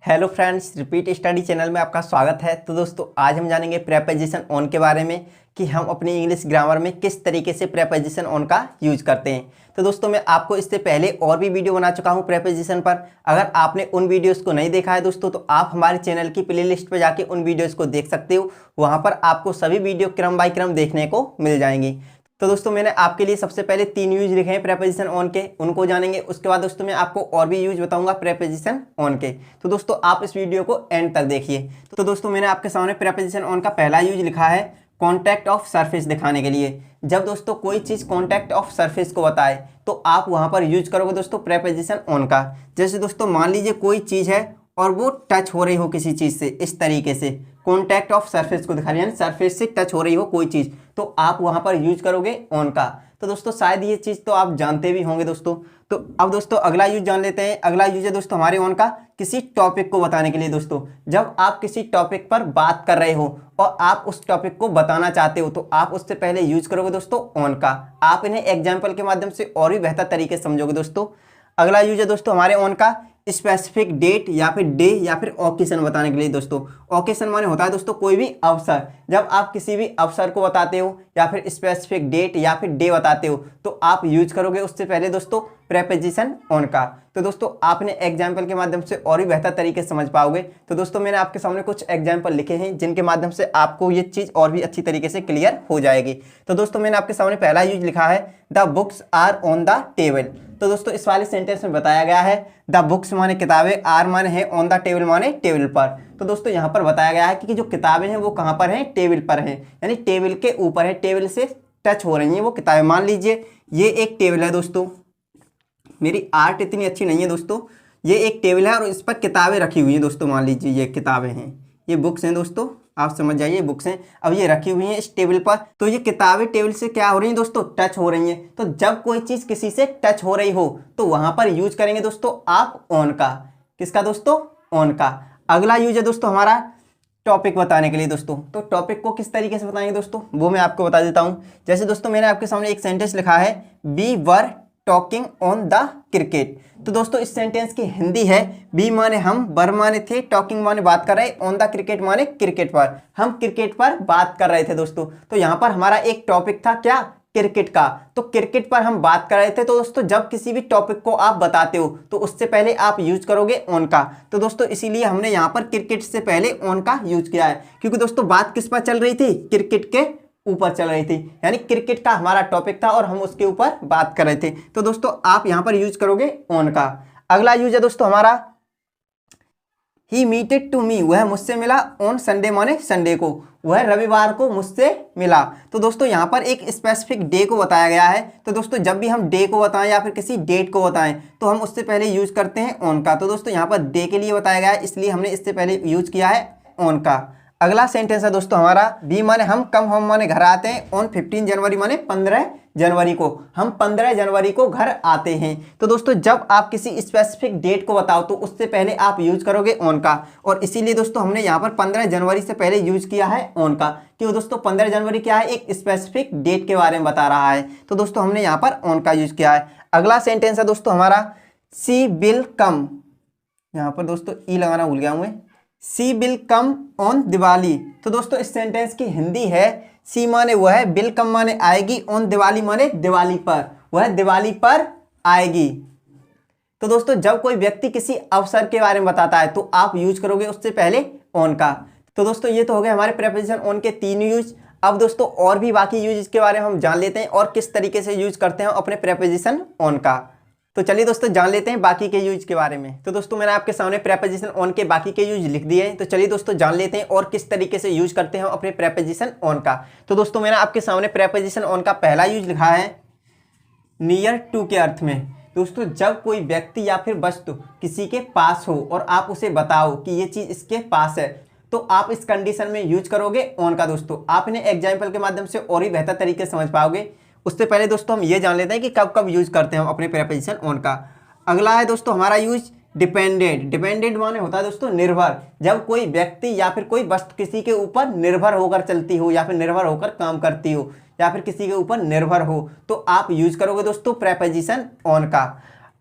Hello friends, repeat study channel में आपका स्वागत है। तो दोस्तों आज हम जानेंगे प्रेपोजिशन ऑन के बारे में कि हम अपनी इंग्लिश ग्रामर में किस तरीके से प्रेपोजिशन ऑन का यूज करते हैं। तो दोस्तों मैं आपको इससे पहले और भी वीडियो बना चुका हूं प्रेपोजिशन पर। अगर आपने उन वीडियोस को नहीं देखा है दोस्तों तो आप हमारे चैनल की प्लेलिस्ट पर जाके उन वीडियोज़ को देख सकते हो। वहाँ पर आपको सभी वीडियो क्रम बाय क्रम देखने को मिल जाएंगी। तो दोस्तों मैंने आपके लिए सबसे पहले 3 यूज लिखे हैं प्रेपोजिशन ऑन के, उनको जानेंगे। उसके बाद दोस्तों मैं आपको और भी यूज बताऊंगा प्रेपोजिशन ऑन के। तो दोस्तों आप इस वीडियो को एंड तक देखिए। तो दोस्तों मैंने आपके सामने प्रेपोजिशन ऑन का पहला यूज लिखा है कॉन्टैक्ट ऑफ सरफेस दिखाने के लिए। जब दोस्तों कोई चीज़ कॉन्टैक्ट ऑफ सरफेस को बताए तो आप वहाँ पर यूज करोगे दोस्तों प्रेपोजिशन ऑन का। जैसे दोस्तों मान लीजिए कोई चीज़ है और वो टच हो रही हो किसी चीज़ से, इस तरीके से कॉन्टैक्ट ऑफ सरफेस को दिखा रही है, यानी सरफेस से टच हो रही हो कोई चीज़, तो आप वहाँ पर यूज करोगे ऑन का। तो दोस्तों शायद ये चीज़ तो आप जानते भी होंगे दोस्तों। तो अब दोस्तों अगला यूज जान लेते हैं। अगला यूज है दोस्तों हमारे ऑन का किसी टॉपिक को बताने के लिए। दोस्तों जब आप किसी टॉपिक पर बात कर रहे हो और आप उस टॉपिक को बताना चाहते हो तो आप उससे पहले यूज करोगे दोस्तों ऑन का। आप इन्हें एग्जाम्पल के माध्यम से और भी बेहतर तरीके से समझोगे दोस्तों। अगला यूज है दोस्तों हमारे ऑन का स्पेसिफिक डेट या फिर डे या फिर ओकेशन बताने के लिए। दोस्तों ओकेशन माने होता है दोस्तों कोई भी अवसर। जब आप किसी भी अवसर को बताते हो या फिर स्पेसिफिक डेट या फिर डे बताते हो तो आप यूज करोगे उससे पहले दोस्तों प्रेपोजिशन ऑन का। तो दोस्तों आपने एग्जाम्पल के माध्यम से और भी बेहतर तरीके से समझ पाओगे। तो दोस्तों मैंने आपके सामने कुछ एग्जाम्पल लिखे हैं जिनके माध्यम से आपको ये चीज़ और भी अच्छी तरीके से क्लियर हो जाएगी। तो दोस्तों मैंने आपके सामने पहला यूज लिखा है the books are on the table. तो दोस्तों इस वाले सेंटेंस में बताया गया है द बुक्स माने किताबें, आर माने है, ऑन द टेबल माने टेबल पर। तो दोस्तों यहाँ पर बताया गया है कि जो किताबें हैं वो कहाँ पर हैं, टेबल पर हैं, यानी टेबल के ऊपर है, टेबल से टच हो रही हैं वो किताबें। मान लीजिए ये एक टेबल है दोस्तों, मेरी आर्ट इतनी अच्छी नहीं है दोस्तों, ये एक टेबल है और इस पर किताबें रखी हुई हैं दोस्तों। मान लीजिए ये किताबें हैं, ये बुक्स हैं दोस्तों, आप समझ जाइए बुक्स हैं। अब ये रखी हुई हैं इस टेबल पर, तो ये किताबें टेबल से क्या हो रही हैं दोस्तों, टच हो रही हैं। तो जब कोई चीज़ किसी से टच हो रही हो तो वहाँ पर यूज करेंगे दोस्तों आप ऑन का। किसका दोस्तों, ऑन का। अगला यूज है दोस्तों हमारा टॉपिक बताने के लिए। दोस्तों तो टॉपिक को किस तरीके से बताएंगे दोस्तों वो मैं आपको बता देता हूँ। जैसे दोस्तों मैंने आपके सामने एक सेंटेंस लिखा है we were talking on the cricket. तो दोस्तों इस सेंटेंस की हिंदी है बी माने हम, वर माने थे, टॉकिंग माने बात कर रहे, ऑन द क्रिकेट माने क्रिकेट पर, हम क्रिकेट पर बात कर रहे थे दोस्तों। तो यहाँ पर हमारा एक टॉपिक था क्या, क्रिकेट का। तो क्रिकेट पर हम बात कर रहे थे। तो दोस्तों जब किसी भी टॉपिक को आप बताते हो तो उससे पहले आप यूज करोगे ऑन का। तो दोस्तों इसीलिए हमने यहाँ पर क्रिकेट से पहले ऑन का यूज किया है, क्योंकि दोस्तों बात किस पर चल रही थी, क्रिकेट के ऊपर चल रही थी, यानी क्रिकेट का हमारा टॉपिक था और हम उसके ऊपर बात कर रहे थे। तो दोस्तों आप यहां पर यूज करोगे ऑन का। अगला यूज है दोस्तों हमारा ही मीटेड टू मी, वह मुझसे मिला, ऑन संडे माने संडे को, वह रविवार को मुझसे मिला। तो दोस्तों यहाँ पर एक स्पेसिफिक डे को बताया गया है। तो दोस्तों जब भी हम डे को बताएं या फिर किसी डेट को बताएं तो हम उससे पहले यूज करते हैं ऑन का। तो दोस्तों यहाँ पर डे के लिए बताया गया है इसलिए हमने इससे पहले यूज किया है ऑन का। अगला सेंटेंस है दोस्तों हमारा बी माने हम, कम होम माने घर आते हैं, ऑन 15 जनवरी माने 15 जनवरी को, हम 15 जनवरी को घर आते हैं। तो दोस्तों जब आप किसी स्पेसिफिक डेट को बताओ तो उससे पहले आप यूज करोगे ऑन का, और इसीलिए दोस्तों हमने यहाँ पर 15 जनवरी से पहले यूज किया है ऑन का। क्यों दोस्तों, 15 जनवरी क्या है, एक स्पेसिफिक डेट के बारे में बता रहा है। तो दोस्तों हमने यहाँ पर ऑन का यूज किया है। अगला सेंटेंस है दोस्तों हमारा सी विल कम, यहाँ पर दोस्तों ई लगाना भूल गया हूँ मैं, सी विल कम ऑन दिवाली। तो दोस्तों इस सेंटेंस की हिंदी है सी माने वह है, विल कम माने आएगी, ऑन दिवाली माने दिवाली पर, वह दिवाली पर आएगी। तो दोस्तों जब कोई व्यक्ति किसी अवसर के बारे में बताता है तो आप यूज करोगे उससे पहले ऑन का। तो दोस्तों ये तो हो गए हमारे प्रेपोजिशन ऑन के 3 यूज। अब दोस्तों और भी बाकी यूज के बारे में हम जान लेते हैं और किस तरीके से यूज करते हैं अपने प्रेपोजिशन ऑन का। तो चलिए दोस्तों जान लेते हैं बाकी के यूज के बारे में। तो दोस्तों मैंने आपके सामने प्रेपोजिशन ऑन के बाकी के यूज लिख दिए हैं। तो चलिए दोस्तों जान लेते हैं और किस तरीके से यूज करते हैं अपने प्रेपोजिशन ऑन का। तो दोस्तों मैंने आपके सामने प्रेपोजिशन ऑन का पहला यूज लिखा है नियर टू के अर्थ में। दोस्तों जब कोई व्यक्ति या फिर वस्तु किसी के पास हो और आप उसे बताओ कि ये चीज़ इसके पास है तो आप इस कंडीशन में यूज करोगे ऑन का। दोस्तों आप इन्हें एग्जाम्पल के माध्यम से और भी बेहतर तरीके से समझ पाओगे। उससे पहले दोस्तों हम ये जान लेते हैं कि कब कब यूज करते हैं हम अपने प्रेपोजिशन ऑन का। अगला है दोस्तों हमारा यूज डिपेंडेंट। डिपेंडेंट माने होता है दोस्तों निर्भर। जब कोई व्यक्ति या फिर कोई वस्तु किसी के ऊपर निर्भर होकर चलती हो या फिर निर्भर होकर काम करती हो या फिर किसी के ऊपर निर्भर हो तो आप यूज करोगे दोस्तों प्रेपोजिशन ऑन का।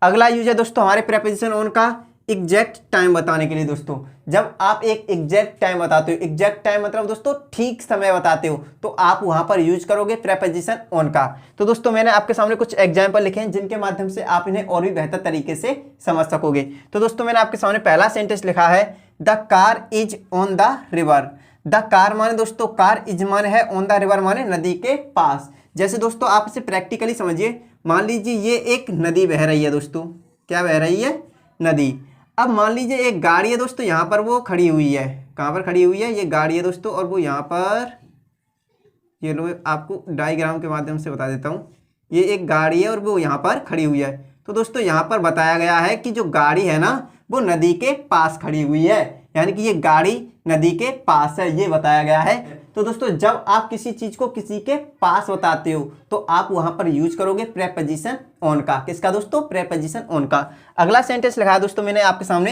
अगला यूज है दोस्तों हमारे प्रेपोजिशन ऑन का एग्जैक्ट टाइम बताने के लिए दोस्तों। जब आप एक एग्जैक्ट टाइम बताते हो, एग्जैक्ट टाइम मतलब दोस्तों ठीक समय बताते हो, तो आप वहां पर यूज करोगे प्रेपोजिशन ऑन का। तो दोस्तों मैंने आपके सामने कुछ एग्जाम्पल लिखे हैं जिनके माध्यम से आप इन्हें और भी बेहतर तरीके से समझ सकोगे। तो दोस्तों मैंने आपके सामने पहला सेंटेंस लिखा है, the car is on the river. The car माने दोस्तों, कार इज माने है, ऑन द रिवर माने नदी के पास। जैसे दोस्तों आप इसे प्रैक्टिकली समझिए, मान लीजिए ये एक नदी बह रही है दोस्तों, क्या बह रही है? नदी। अब मान लीजिए एक गाड़ी है दोस्तों, यहाँ पर वो खड़ी हुई है। कहाँ पर खड़ी हुई है? ये गाड़ी है दोस्तों, और वो यहाँ पर, ये लो आपको डायग्राम के माध्यम से बता देता हूँ। ये एक गाड़ी है और वो यहाँ पर खड़ी हुई है। तो दोस्तों यहाँ पर बताया गया है कि जो गाड़ी है ना, वो नदी के पास खड़ी हुई है, यानी कि ये गाड़ी नदी के पास है, ये बताया गया है। तो दोस्तों जब आप किसी चीज को किसी के पास बताते हो तो आप वहां पर यूज करोगे प्रेपोजिशन ऑन का। किसका दोस्तों? प्रेपोजिशन ऑन का। अगला सेंटेंस लिखा है दोस्तों मैंने आपके सामने,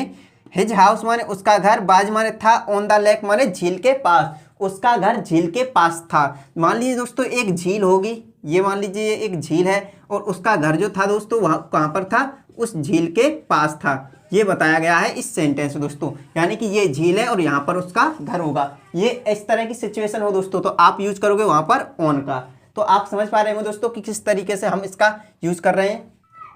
हिज हाउस माने उसका घर, बाज माने था, ऑन द लेक माने झील के पास। उसका घर झील के पास था। मान लीजिए दोस्तों एक झील होगी, ये मान लीजिए ये एक झील है, और उसका घर जो था दोस्तों वहां कहाँ पर था? उस झील के पास था। ये बताया गया है इस सेंटेंस में दोस्तों, यानी कि ये झील है और यहाँ पर उसका घर होगा। ये इस तरह की सिचुएशन हो दोस्तों, तो आप यूज करोगे वहां पर ऑन का। तो आप समझ पा रहे हो दोस्तों कि किस तरीके से हम इसका यूज कर रहे हैं।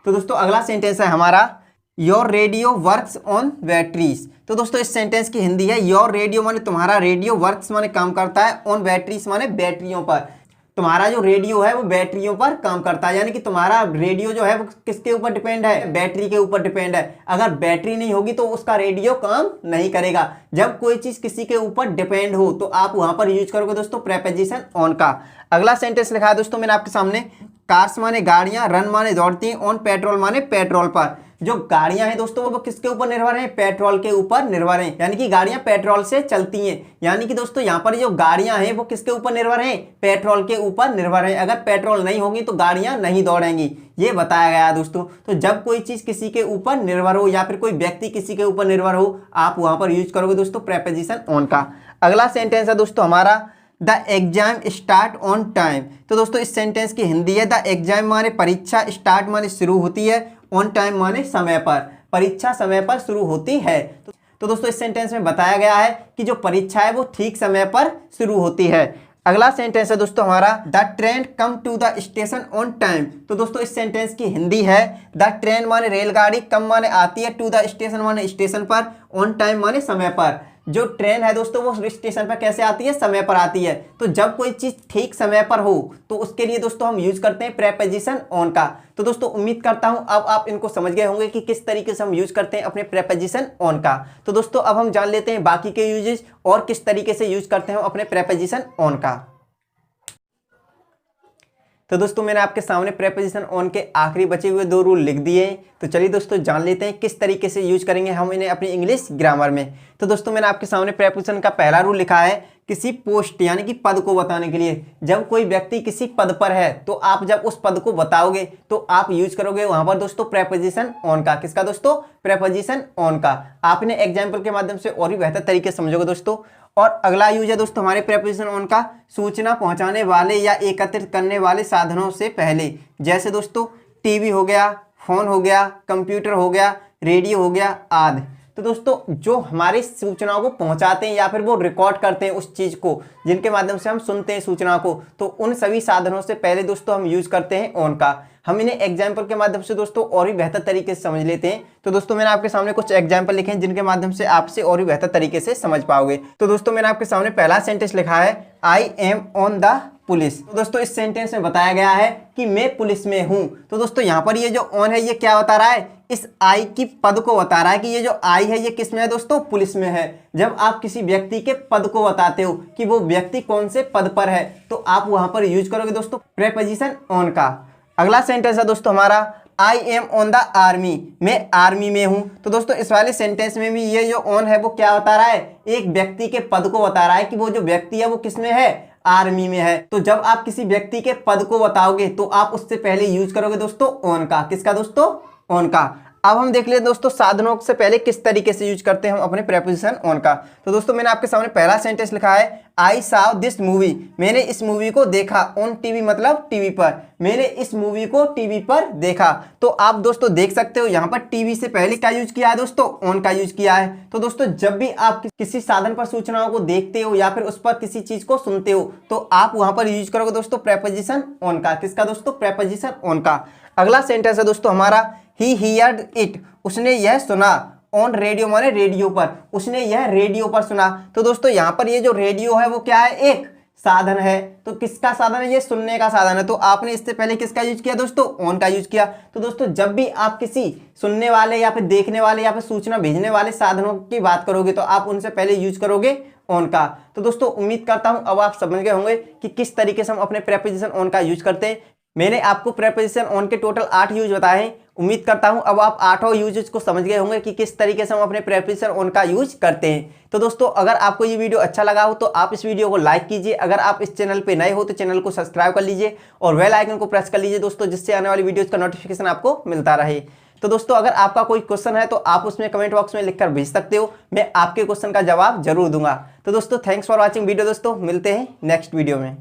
तो दोस्तों अगला सेंटेंस है हमारा, your radio works on batteries. तो दोस्तों इस सेंटेंस की हिंदी है, योर रेडियो माने तुम्हारा रेडियो, वर्क्स माने काम करता है, ऑन बैटरीज माने बैटरियों पर। तुम्हारा जो रेडियो है वो बैटरियों पर काम करता है, यानी कि तुम्हारा रेडियो जो है वो किसके ऊपर डिपेंड है? बैटरी के ऊपर डिपेंड है। अगर बैटरी नहीं होगी तो उसका रेडियो काम नहीं करेगा। जब कोई चीज किसी के ऊपर डिपेंड हो तो आप वहां पर यूज करोगे दोस्तों प्रेपोजिशन ऑन का। अगला सेंटेंस लिखा है दोस्तों मैंने आपके सामने, कार्स माने गाड़ियां, रन माने दौड़ती हैं, ऑन पेट्रोल माने पेट्रोल पर। जो गाड़ियां हैं दोस्तों वो किसके ऊपर निर्भर हैं? पेट्रोल के ऊपर निर्भर हैं, यानी कि गाड़ियां पेट्रोल से चलती हैं। यानी कि दोस्तों यहाँ पर जो गाड़ियां हैं वो किसके ऊपर निर्भर हैं? पेट्रोल के ऊपर निर्भर हैं। अगर पेट्रोल नहीं होगी तो गाड़ियां नहीं दौड़ेंगी, ये बताया गया है दोस्तों। तो जब कोई चीज किसी के ऊपर निर्भर हो या फिर कोई व्यक्ति किसी के ऊपर निर्भर हो, आप वहां पर यूज करोगे दोस्तों प्रेपोजिशन ऑन का। अगला सेंटेंस है दोस्तों हमारा, the exam start on time. तो दोस्तों इस सेंटेंस की हिंदी है, द एग्जाम माने परीक्षा, स्टार्ट माने शुरू होती है, ऑन टाइम माने समय पर। परीक्षा समय पर शुरू होती है। तो दोस्तों इस सेंटेंस में बताया गया है कि जो परीक्षा है वो ठीक समय पर शुरू होती है। अगला सेंटेंस है दोस्तों हमारा, the train come to the station on time. तो दोस्तों इस सेंटेंस की हिंदी है, द ट्रेन माने रेलगाड़ी, कम माने आती है, टू द स्टेशन माने स्टेशन पर, ऑन टाइम माने समय पर। जो ट्रेन है दोस्तों वो स्टेशन पर कैसे आती है? समय पर आती है। तो जब कोई चीज ठीक समय पर हो तो उसके लिए दोस्तों हम यूज करते हैं प्रेपोजिशन ऑन का। तो दोस्तों उम्मीद करता हूं अब आप इनको समझ गए होंगे कि किस तरीके से हम यूज करते हैं अपने प्रेपोजिशन ऑन का। तो दोस्तों अब हम जान लेते हैं बाकी के यूजेस और किस तरीके से यूज करते हैं अपने प्रेपोजिशन ऑन का। तो दोस्तों मैंने आपके सामने प्रेपोजिशन ऑन के आखिरी बचे हुए 2 रूल लिख दिए। तो चलिए दोस्तों जान लेते हैं किस तरीके से यूज करेंगे हम इन्हें अपनी इंग्लिश ग्रामर में। तो दोस्तों मैंने आपके सामने प्रेपोजिशन का पहला रूल लिखा है, किसी पोस्ट यानी कि पद को बताने के लिए। जब कोई व्यक्ति किसी पद पर है तो आप जब उस पद को बताओगे तो आप यूज करोगे वहां पर दोस्तों प्रेपोजिशन ऑन का। किसका दोस्तों? प्रेपोजिशन ऑन का। आप इन्हें एग्जाम्पल के माध्यम से और भी बेहतर तरीके से समझोगे दोस्तों। और अगला यूज है दोस्तों हमारे प्रेपोजिशन ऑन का, सूचना पहुंचाने वाले या एकत्रित करने वाले साधनों से पहले। जैसे दोस्तों टीवी हो गया, फोन हो गया, कंप्यूटर हो गया, रेडियो हो गया आदि। तो दोस्तों जो हमारी सूचनाओं को पहुंचाते हैं या फिर वो रिकॉर्ड करते हैं उस चीज को, जिनके माध्यम से हम सुनते हैं सूचना को, तो उन सभी साधनों से पहले दोस्तों हम यूज करते हैं ऑन का। हम इन्हें एग्जाम्पल के माध्यम से दोस्तों और भी बेहतर तरीके से समझ लेते हैं। तो दोस्तों मैंने आपके सामने कुछ एग्जाम्पल लिखे हैं जिनके माध्यम से आपसे और भी बेहतर तरीके से समझ पाओगे। तो दोस्तों मैंने आपके सामने पहला सेंटेंस लिखा है, I am on the police. तो दोस्तों इस सेंटेंस में बताया गया है कि मैं पुलिस में हूं। तो दोस्तों यहाँ पर ये जो ऑन है ये क्या बता रहा है? इस आई की पद को बता रहा है कि ये जो आई है ये किस में है दोस्तों? पुलिस में है। जब आप किसी व्यक्ति के पद को बताते हो कि वो व्यक्ति कौन से पद पर है तो आप वहां पर यूज करोगे दोस्तों प्रेपोजिशन ऑन का। अगला सेंटेंस है दोस्तों हमारा, I am on the army. मैं आर्मी में हूं। तो दोस्तों इस वाले सेंटेंस में भी ये जो ऑन है वो क्या बता रहा है? एक व्यक्ति के पद को बता रहा है कि वो जो व्यक्ति है वो किस में है? आर्मी में है। तो जब आप किसी व्यक्ति के पद को बताओगे तो आप उससे पहले यूज करोगे दोस्तों ऑन का। किसका दोस्तों? ऑन का। अब हम देख लेते दोस्तों साधनों से पहले किस तरीके से यूज करते हैं हम अपने प्रेपोजिशन ऑन का। तो दोस्तों मैंने आपके सामने पहला सेंटेंस लिखा है आई साव दिस मूवी, मैंने इस मूवी को देखा। ऑन टीवी मतलब टीवी पर, मैंने इस मूवी को टीवी पर देखा। तो आप दोस्तों देख सकते हो यहाँ पर टीवी से पहले क्या यूज किया है दोस्तों, ऑन का यूज किया है। तो दोस्तों जब भी आप किसी साधन पर सूचनाओं को देखते हो या फिर उस पर किसी चीज को सुनते हो तो आप वहां पर यूज करोगे दोस्तों प्रेपोजिशन ऑन का। किसका दोस्तों, प्रेपोजिशन ऑन का। अगला सेंटेंस है दोस्तों हमारा ही हियर्ड इट, उसने यह सुना। ऑन रेडियो माने रेडियो पर, उसने यह रेडियो पर सुना। तो दोस्तों यहाँ पर ये जो रेडियो है वो क्या है, एक साधन है। तो किसका साधन है, ये सुनने का साधन है। तो आपने इससे पहले किसका यूज किया दोस्तों, ऑन का यूज किया। तो दोस्तों जब भी आप किसी सुनने वाले या फिर देखने वाले या फिर सूचना भेजने वाले साधनों की बात करोगे तो आप उनसे पहले यूज करोगे ऑन का। तो दोस्तों उम्मीद करता हूं अब आप समझ गए होंगे कि किस तरीके से हम अपने प्रेपोजिशन ऑन का यूज करते हैं। मैंने आपको प्रेपोजिशन ऑन के टोटल 8 यूज बताए हैं। उम्मीद करता हूं अब आप 8 यूजेस को समझ गए होंगे कि किस तरीके से हम अपने प्रेपोजिशन ऑन का यूज करते हैं। तो दोस्तों अगर आपको ये वीडियो अच्छा लगा हो तो आप इस वीडियो को लाइक कीजिए। अगर आप इस चैनल पे नए हो तो चैनल को सब्सक्राइब कर लीजिए और बेल आइकन को प्रेस कर लीजिए दोस्तों, जिससे आने वाली वीडियोस का नोटिफिकेशन आपको मिलता रहे। तो दोस्तों अगर आपका कोई क्वेश्चन है तो आप उसमें कमेंट बॉक्स में लिखकर भेज सकते हो, मैं आपके क्वेश्चन का जवाब जरूर दूंगा। तो दोस्तों थैंक्स फॉर वॉचिंग वीडियो। दोस्तों मिलते हैं नेक्स्ट वीडियो में।